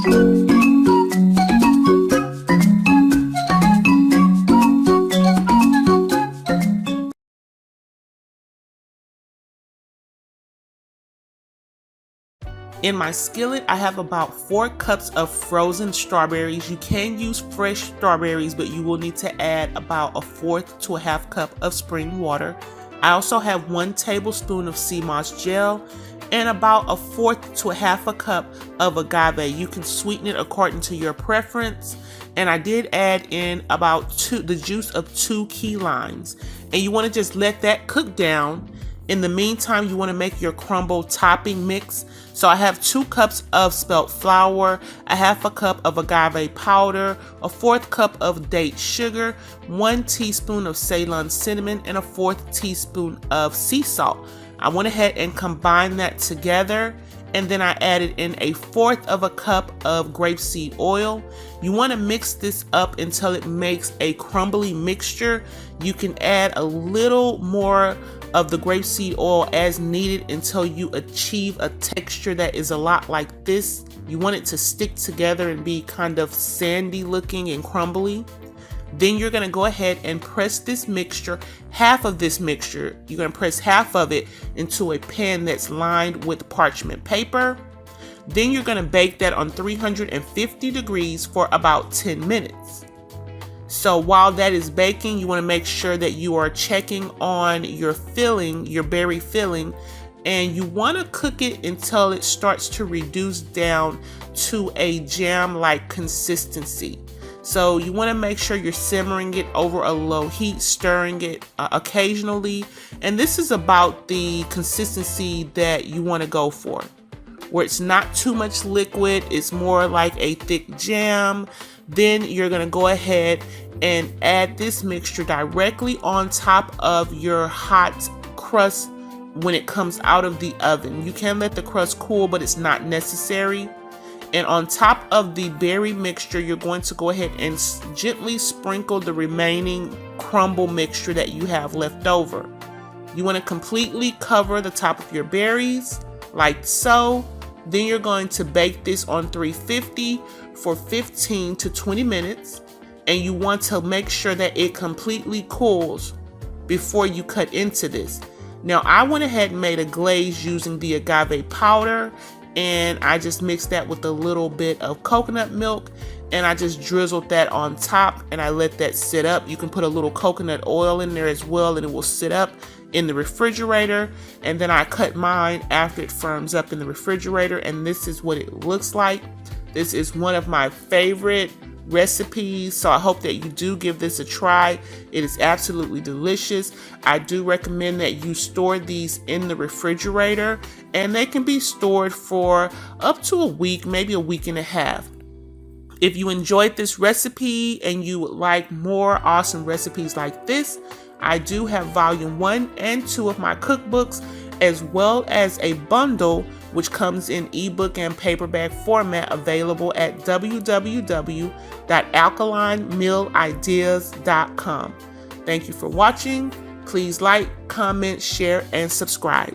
In my skillet, I have about 4 cups of frozen strawberries. You can use fresh strawberries, but you will need to add about 1/4 to 1/2 cup of spring water. I also have 1 tablespoon of sea moss gel and about 1/4 to 1/2 cup of agave. You can sweeten it according to your preference. And I did add in about the juice of 2 key limes. And you want to just let that cook down. In the meantime, you want to make your crumble topping mix. So I have 2 cups of spelt flour, 1/2 cup of agave powder, 1/4 cup of date sugar, 1 teaspoon of Ceylon cinnamon, and 1/4 teaspoon of sea salt. I went ahead and combined that together, and then I added in 1/4 cup of grapeseed oil. You want to mix this up until it makes a crumbly mixture. You can add a little more of the grapeseed oil as needed until you achieve a texture that is a lot like this. You want it to stick together and be kind of sandy looking and crumbly. Then you're going to go ahead and press this mixture, half of this mixture, you're going to press half of it into a pan that's lined with parchment paper. Then you're going to bake that on 350 degrees for about 10 minutes. So while that is baking, you want to make sure that you are checking on your filling, your berry filling, and you want to cook it until it starts to reduce down to a jam-like consistency. So you want to make sure you're simmering it over a low heat, stirring it occasionally. And this is about the consistency that you want to go for, where it's not too much liquid, it's more like a thick jam. Then you're going to go ahead and add this mixture directly on top of your hot crust when it comes out of the oven. You can let the crust cool, but it's not necessary. And on top of the berry mixture, you're going to go ahead and gently sprinkle the remaining crumble mixture that you have left over. You want to completely cover the top of your berries like so. Then you're going to bake this on 350 for 15 to 20 minutes. And you want to make sure that it completely cools before you cut into this. Now, I went ahead and made a glaze using the agave powder, and I just mixed that with a little bit of coconut milk, and I just drizzled that on top, and I let that sit up. You can put a little coconut oil in there as well, and it will sit up in the refrigerator. And then I cut mine after it firms up in the refrigerator, and this is what it looks like. This is one of my favorite recipes, so I hope that you do give this a try. It is absolutely delicious. I do recommend that you store these in the refrigerator, and they can be stored for up to a week, maybe a week and a half. If you enjoyed this recipe and you would like more awesome recipes like this, I do have volume 1 and 2 of my cookbooks, as well as a bundle which comes in ebook and paperback format, available at www.alkalinemillideas.com. Thank you for watching. Please like, comment, share, and subscribe.